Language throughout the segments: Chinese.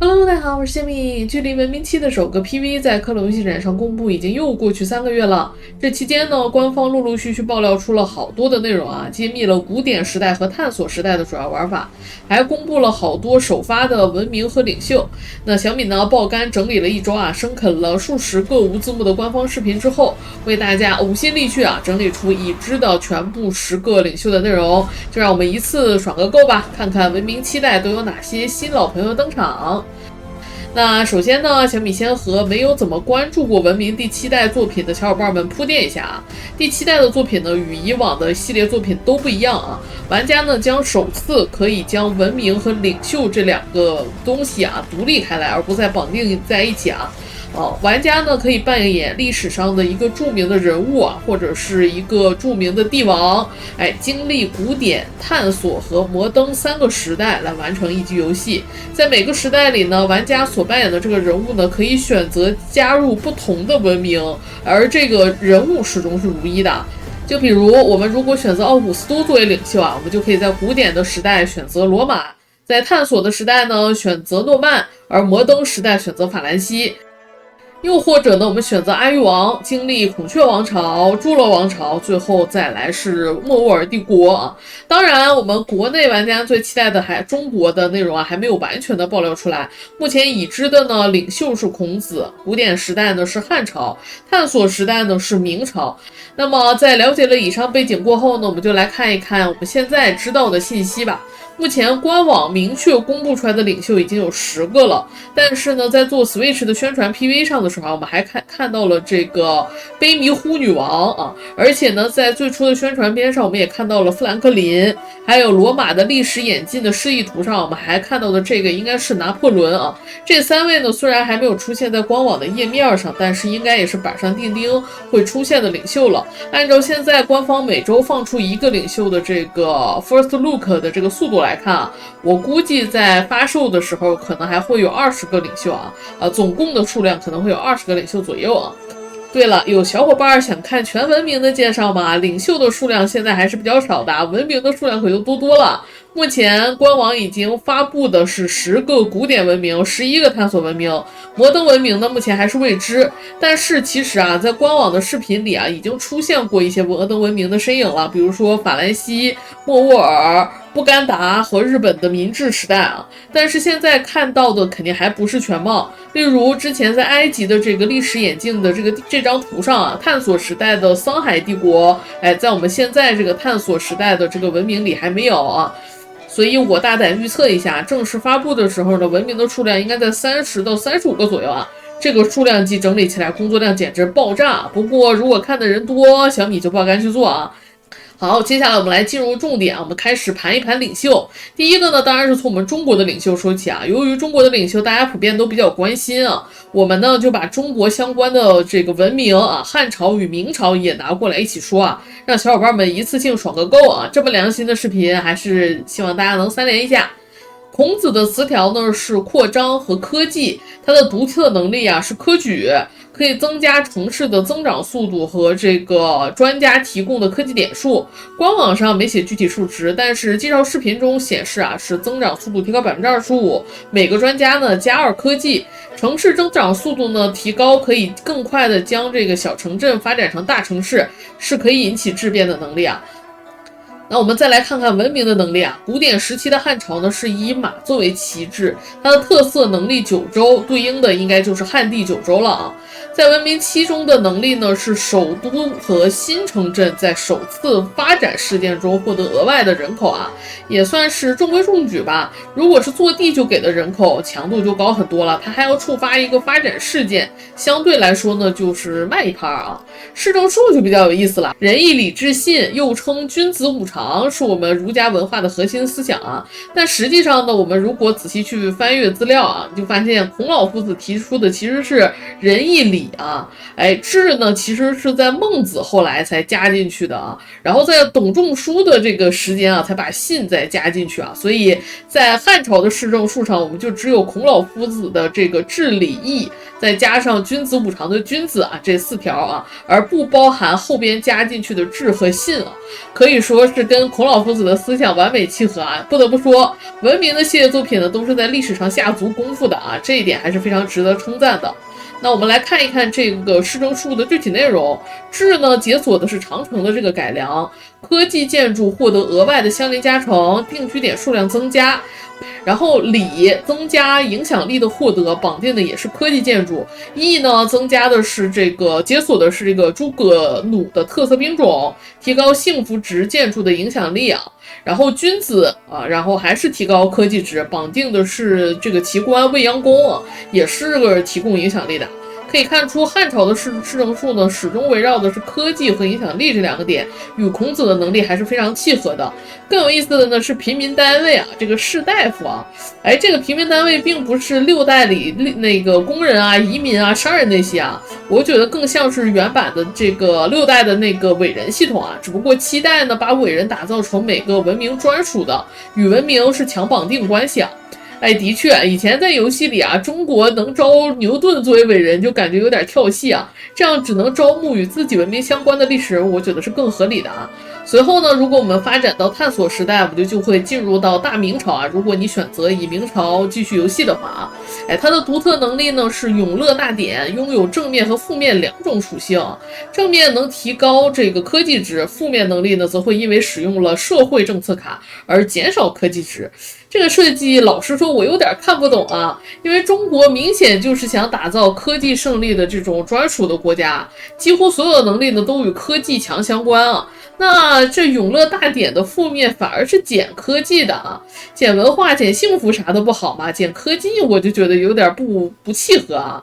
Hello，大家好，我是谢米。距离文明七的首个 PV 在科隆游戏展上公布已经又过去3个月了。这期间呢，官方陆陆续续爆料出了好多的内容啊，揭秘了古典时代和探索时代的主要玩法，还公布了好多首发的文明和领袖。那小米呢爆肝整理了一周啊，生啃了数十个无字幕的官方视频之后，为大家呕心沥血啊，整理出已知的全部10个领袖的内容。就让我们一次爽个够吧，看看文明7代都有哪些新老朋友登场。那首先呢，小米先和没有怎么关注过文明第7代作品的小伙伴们铺垫一下啊。第7代的作品呢，与以往的系列作品都不一样啊。玩家呢将首次可以将文明和领袖这2个东西啊独立开来，而不再绑定在一起啊。玩家呢可以扮演历史上的一个著名的人物啊，或者是一个著名的帝王，经历古典、探索和摩登3个时代来完成一局游戏。在每个时代里呢，玩家所扮演的这个人物呢，可以选择加入不同的文明，而这个人物始终是如一的。就比如我们如果选择奥古斯都作为领袖啊，我们就可以在古典的时代选择罗马，在探索的时代呢选择诺曼，而摩登时代选择法兰西。又或者呢，我们选择阿育王，经历孔雀王朝、侏罗王朝，最后再来是莫卧儿帝国啊。当然，我们国内玩家最期待的还中国的内容啊，还没有完全的爆料出来。目前已知的呢，领袖是孔子，古典时代呢是汉朝，探索时代呢是明朝。那么在了解了以上背景过后呢，我们就来看一看我们现在知道的信息吧。目前官网明确公布出来的领袖已经有10个了，但是呢，在做 Switch 的宣传 PV 上的时候，我们还看到了这个卑弥呼女王啊，而且呢，在最初的宣传片上，我们也看到了富兰克林，还有罗马的历史演进的示意图上，我们还看到的这个应该是拿破仑啊。这3位呢，虽然还没有出现在官网的页面上，但是应该也是板上钉钉会出现的领袖了。按照现在官方每周放出1个领袖的这个 First Look 的这个速度来看啊，我估计在发售的时候可能还会有20个领袖啊，总共的数量可能会有20个领袖左右啊。对了，有小伙伴想看全文明的介绍吗？领袖的数量现在还是比较少的，文明的数量可就多了。目前官网已经发布的是10个古典文明，11个探索文明，摩登文明呢目前还是未知。但是其实啊，在官网的视频里啊，已经出现过一些摩登文明的身影了，比如说法兰西、莫卧儿、布干达和日本的明治时代啊。但是现在看到的肯定还不是全貌，例如之前在埃及的这个历史演进的这张图上啊，探索时代的桑海帝国，在我们现在这个探索时代的这个文明里还没有啊。所以我大胆预测一下，正式发布的时候呢，文明的数量应该在30到35个左右啊。这个数量级整理起来工作量简直爆炸。不过如果看的人多，小米就爆肝去做啊。好，接下来我们来进入重点，我们开始盘一盘领袖。第一个呢，当然是从我们中国的领袖说起啊。由于中国的领袖大家普遍都比较关心啊，我们呢就把中国相关的这个文明啊，汉朝与明朝也拿过来一起说啊，让小伙伴们一次性爽个够啊。这么良心的视频，还是希望大家能3连一下。孔子的词条呢是扩张和科技，它的独特能力啊是科举，可以增加城市的增长速度和这个专家提供的科技点数。官网上没写具体数值，但是介绍视频中显示啊是增长速度提高25%，每个专家呢加2科技，城市增长速度呢提高，可以更快的将这个小城镇发展成大城市，是可以引起质变的能力啊。那我们再来看看文明的能力啊。古典时期的汉朝呢是以马作为旗帜，它的特色能力9州，对应的应该就是汉地9州了啊。在文明7中的能力呢是首都和新城镇在首次发展事件中获得额外的人口啊，也算是中规中矩吧。如果是坐地就给的人口，强度就高很多了，它还要触发一个发展事件，相对来说呢就是慢一拍啊。市政术就比较有意思了，仁义礼智信又称君子5常，是我们儒家文化的核心思想啊。但实际上呢，我们如果仔细去翻阅资料啊，就发现孔老夫子提出的其实是仁义礼啊，智呢其实是在孟子后来才加进去的啊，然后在董仲舒的这个时间啊，才把信再加进去啊。所以在汉朝的市政术上，我们就只有孔老夫子的这个智礼义，再加上君子5常的君子啊这4条啊，而不包含后边加进去的智和信啊。可以说是跟孔老夫子的思想完美契合啊。不得不说，文明的系列作品呢，都是在历史上下足功夫的啊，这一点还是非常值得称赞的。那我们来看一看这个市政术的具体内容。治呢，解锁的是长城的这个改良，科技建筑获得额外的相邻加成，定居点数量增加。然后礼增加影响力的获得，绑定的也是科技建筑。义呢，增加的是解锁的是这个诸葛弩的特色兵种，提高幸福值建筑的影响力啊。然后君子啊，然后还是提高科技值，绑定的是这个奇观未央宫啊，也是个提供影响力的。可以看出，汉朝的市政术呢，始终围绕的是科技和影响力这两个点，与孔子的能力还是非常契合的。更有意思的呢是平民单位啊，这个士大夫啊，这个平民单位并不是六代里那个工人啊、移民啊、商人那些啊，我觉得更像是原版的这个六代的那个伟人系统啊，只不过七代呢把伟人打造成每个文明专属的，与文明是强绑定关系啊。的确，以前在游戏里啊，中国能招牛顿作为伟人，就感觉有点跳戏啊。这样只能招募与自己文明相关的历史人物，我觉得是更合理的啊。随后呢，如果我们发展到探索时代，我们就会进入到大明朝啊。如果你选择以明朝继续游戏的话啊，它的独特能力呢是永乐大典，拥有正面和负面两种属性。正面能提高这个科技值，负面能力呢则会因为使用了社会政策卡而减少科技值。这个设计，老实说，我有点看不懂啊，因为中国明显就是想打造科技胜利的这种专属的国家，几乎所有的能力呢都与科技强相关啊。那这永乐大典的负面反而是减科技的啊，减文化、减幸福啥的不好吗？减科技我就觉得有点不契合啊。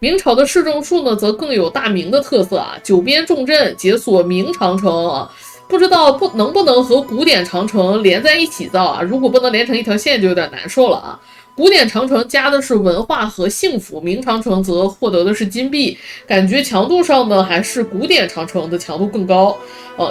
明朝的市政术呢，则更有大明的特色啊，九边重镇，解锁明长城啊。不知道能不能和古典长城连在一起造啊？如果不能连成一条线，就有点难受了啊。古典长城加的是文化和幸福，明长城则获得的是金币，感觉强度上呢还是古典长城的强度更高。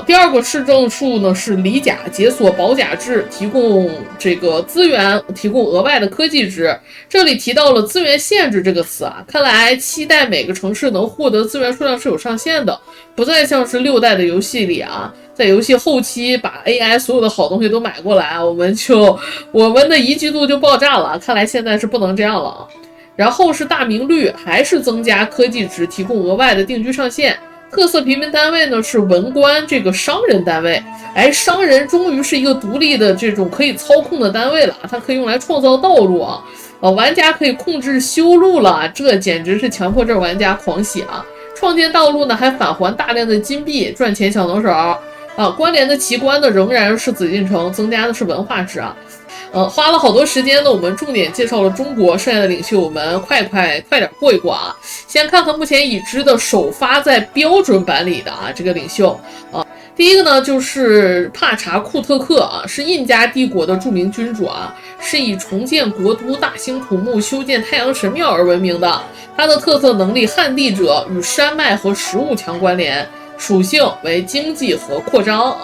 第二个市政术呢是礼甲，解锁保甲制，提供这个资源，提供额外的科技值。这里提到了资源限制这个词啊，看来7代每个城市能获得资源数量是有上限的，不再像是6代的游戏里啊，在游戏后期把 AI 所有的好东西都买过来，我们的宜居度就爆炸了。看来现在是不能这样了啊。然后是大明律，还是增加科技值，提供额外的定居上限。特色平民单位呢是文官这个商人单位，商人终于是一个独立的这种可以操控的单位了，它可以用来创造道路啊，玩家可以控制修路了，这简直是强迫症玩家狂喜啊！创建道路呢还返还大量的金币，赚钱小能手啊。关联的奇观呢仍然是紫禁城，增加的是文化值啊。花了好多时间呢，我们重点介绍了中国，剩下的领袖我们快点过一过啊。先看看目前已知的首发在标准版里的这个领袖啊。第一个呢就是帕查库特克啊，是印加帝国的著名君主啊，是以重建国都、大兴土木、修建太阳神庙而闻名的。他的特色能力旱地者，与山脉和食物强关联，属性为经济和扩张。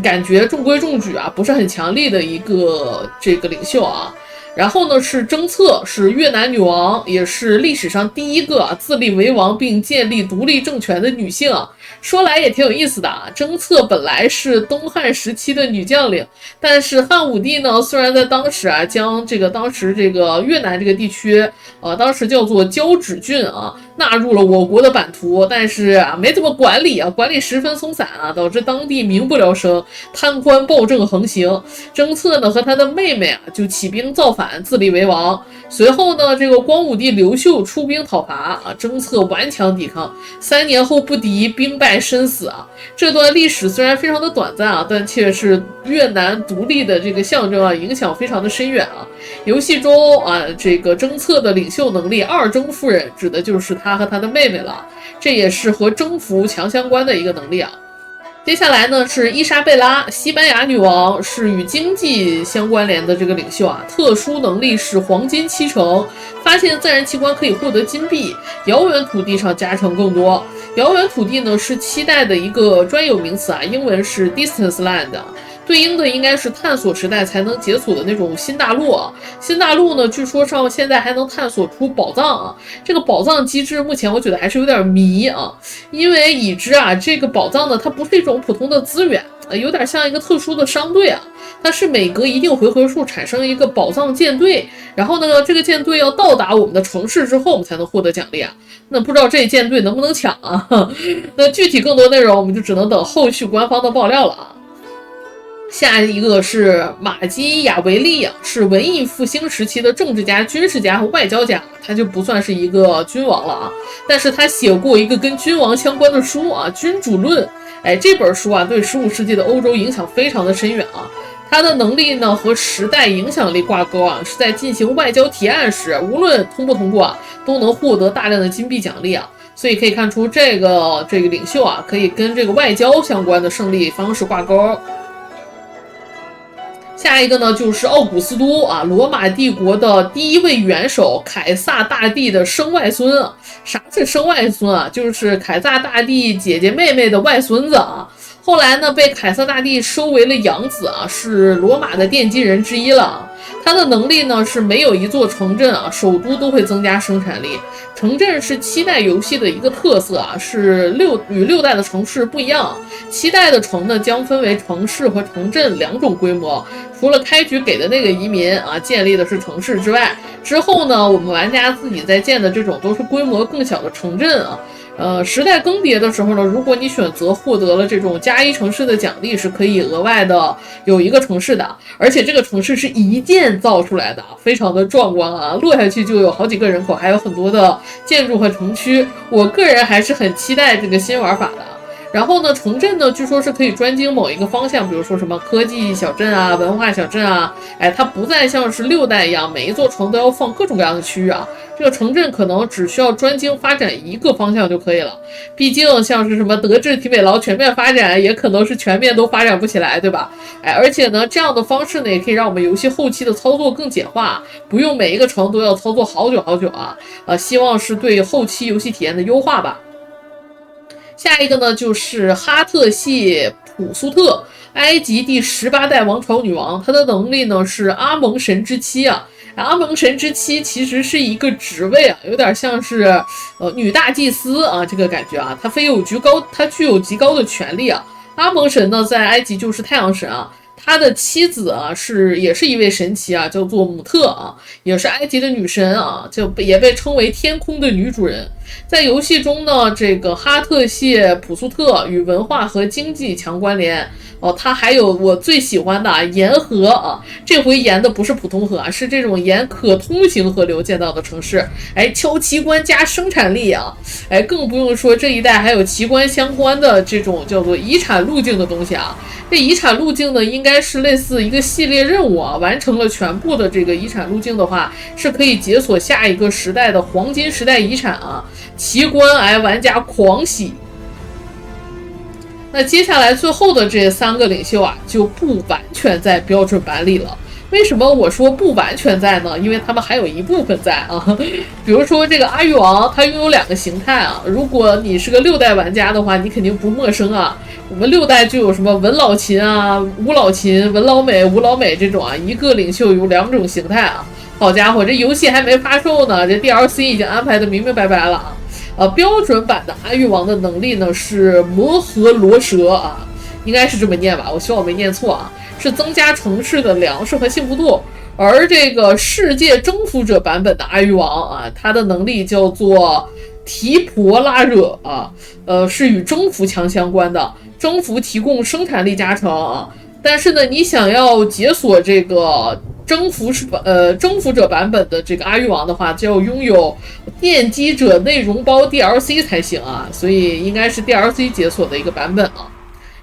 感觉中规中矩啊，不是很强力的一个这个领袖啊。然后呢是征策，是越南女王，也是历史上第一个自立为王并建立独立政权的女性啊。说来也挺有意思的啊，征策本来是东汉时期的女将领，但是汉武帝呢，虽然在当时将当时这个越南这个地区当时叫做交趾郡啊，纳入了我国的版图，但是没怎么管理啊，管理十分松散啊，导致当地民不聊生，贪官暴政横行。征策呢和他的妹妹就起兵造反，自立为王。随后呢，这个光武帝刘秀出兵讨伐征策顽强抵抗，3年后不敌，兵败身死啊。这段历史虽然非常的短暂但却是越南独立的这个象征影响非常的深远啊。游戏中这个征策的领袖能力二征夫人，指的就是他和他的妹妹了，这也是和征服强相关的一个能力啊。接下来呢是伊莎贝拉，西班牙女王，是与经济相关联的这个领袖啊，特殊能力是黄金7成，发现自然奇观可以获得金币，遥远土地上加成更多。遥远土地呢是7代的一个专有名词英文是 distance land，对应的应该是探索时代才能解锁的那种新大陆新大陆呢，据说上现在还能探索出宝藏这个宝藏机制目前我觉得还是有点迷因为已知这个宝藏呢，它不是一种普通的资源，有点像一个特殊的商队啊。它是每隔一定回合数产生一个宝藏舰队，然后呢，这个舰队要到达我们的城市之后，我们才能获得奖励啊。那不知道这舰队能不能抢啊？那具体更多内容，我们就只能等后续官方的爆料了啊。下一个是马基雅维利啊，是文艺复兴时期的政治家、军事家和外交家，他就不算是一个君王了啊，但是他写过一个跟君王相关的书啊，《君主论》。这本书啊，对15世纪的欧洲影响非常的深远啊。他的能力呢和时代影响力挂钩啊，是在进行外交提案时，无论通不通过啊，都能获得大量的金币奖励啊。所以可以看出这个领袖啊，可以跟这个外交相关的胜利方式挂钩。下一个呢就是奥古斯都啊，罗马帝国的第一位元首，凯撒大帝的生外孙啊。啥是生外孙啊？就是凯撒大帝姐姐妹妹的外孙子啊。后来呢，被凯撒大帝收为了养子啊，是罗马的奠基人之一了。他的能力呢是每有一座城镇啊，首都都会增加生产力。城镇是7代游戏的一个特色啊，是与6代的城市不一样。7代的城呢将分为城市和城镇2种规模，除了开局给的那个移民啊建立的是城市之外，之后呢我们玩家自己在建的这种都是规模更小的城镇啊。时代更迭的时候呢，如果你选择获得了这种+1城市的奖励，是可以额外的有一个城市的，而且这个城市是一建造出来的，非常的壮观啊，落下去就有好几个人口，还有很多的建筑和城区。我个人还是很期待这个新玩法的。然后呢，城镇呢，据说是可以专精某一个方向，比如说什么科技小镇啊、文化小镇啊，它不再像是6代一样，每一座城都要放各种各样的区域啊。这个城镇可能只需要专精发展一个方向就可以了。毕竟像是什么德智体美劳全面发展，也可能是全面都发展不起来，对吧？而且呢，这样的方式呢，也可以让我们游戏后期的操作更简化，不用每一个城都要操作好久好久啊。希望是对后期游戏体验的优化吧。下一个呢就是哈特谢普苏特，埃及第18代王朝女王，她的能力呢是阿蒙神之妻啊。阿蒙神之妻其实是一个职位啊，有点像是女大祭司啊这个感觉啊，她具有极高的权力啊。阿蒙神呢在埃及就是太阳神啊。他的妻子啊也是一位神祇啊，叫做姆特啊，也是埃及的女神啊，也被称为天空的女主人。在游戏中呢，这个哈特谢普苏特与文化和经济强关联哦。它还有我最喜欢的沿河啊，这回沿的不是普通河啊，是这种沿可通行河流建造的城市。敲奇观加生产力啊，更不用说这一代还有奇观相关的这种叫做遗产路径的东西啊。这遗产路径呢，应该是类似一个系列任务啊，完成了全部的这个遗产路径的话，是可以解锁下一个时代的黄金时代遗产啊。奇观玩家狂喜。那接下来最后的这3个领袖啊，就不完全在标准版里了。为什么我说不完全在呢？因为他们还有一部分在啊。比如说这个阿育王，它拥有2个形态啊。如果你是个6代玩家的话，你肯定不陌生啊。我们6代就有什么文老秦啊、武老秦、文老美、武老美这种啊，一个领袖有2种形态啊。好家伙，这游戏还没发售呢，这 DLC 已经安排的明明白白了啊。标准版的阿育王的能力呢是摩诃罗蛇啊，应该是这么念吧，我希望我没念错啊。是增加城市的粮食和幸福度。而这个世界征服者版本的阿育王啊，他的能力叫做提婆拉惹啊，是与征服强相关的，征服提供生产力加成啊。但是呢，你想要解锁这个征服者版本的这个阿育王的话，就要拥有奠基者内容包 DLC 才行啊，所以应该是 DLC 解锁的一个版本啊。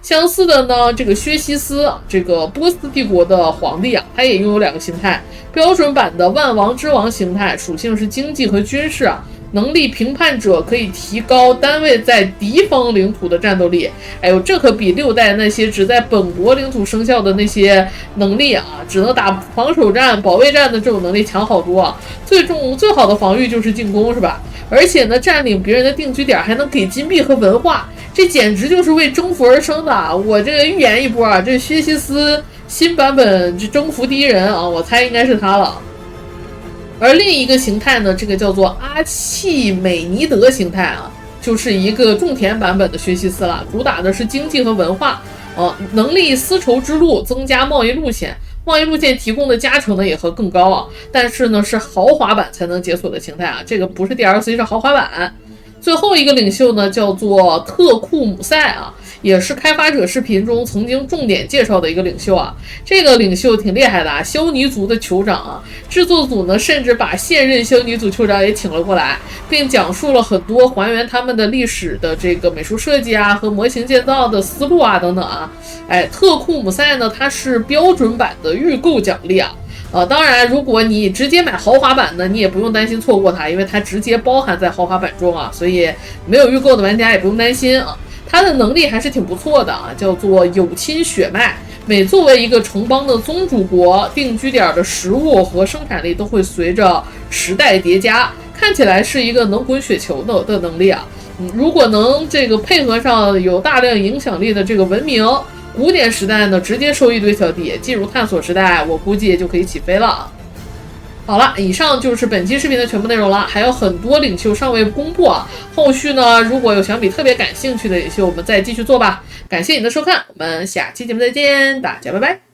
相似的呢，这个薛西斯，这个波斯帝国的皇帝啊，他也拥有2个形态。标准版的万王之王形态属性是经济和军事啊，能力评判者可以提高单位在敌方领土的战斗力。这可比6代那些只在本国领土生效的那些能力啊，只能打防守战、保卫战的这种能力强好多啊。最好的防御就是进攻，是吧？而且呢，占领别人的定居点还能给金币和文化，这简直就是为征服而生的。我这个预言一波啊，这薛西斯新版本这征服第一人啊，我猜应该是他了。而另一个形态呢，这个叫做阿契美尼德形态啊，就是一个种田版本的薛西斯了，主打的是经济和文化。能力丝绸之路增加贸易路线，贸易路线提供的加成呢也会更高啊，但是呢是豪华版才能解锁的形态啊，这个不是 DLC 是豪华版。最后一个领袖呢叫做特库姆塞啊，也是开发者视频中曾经重点介绍的一个领袖啊。这个领袖挺厉害的啊，肖尼族的酋长啊。制作组呢甚至把现任肖尼族酋长也请了过来，并讲述了很多还原他们的历史的这个美术设计啊和模型建造的思路啊等等啊。特库姆塞呢它是标准版的预购奖励啊。当然，如果你直接买豪华版呢，你也不用担心错过它，因为它直接包含在豪华版中啊，所以没有预购的玩家也不用担心啊。它的能力还是挺不错的啊，叫做有亲血脉。每作为一个城邦的宗主国，定居点的食物和生产力都会随着时代叠加，看起来是一个能滚雪球的能力啊。如果能这个配合上有大量影响力的这个文明。古典时代呢，直接收一堆小弟，进入探索时代，我估计也就可以起飞了。好了，以上就是本期视频的全部内容了，还有很多领袖尚未公布啊。后续呢，如果有想比特别感兴趣的领袖，我们再继续做吧。感谢你的收看，我们下期节目再见，大家拜拜。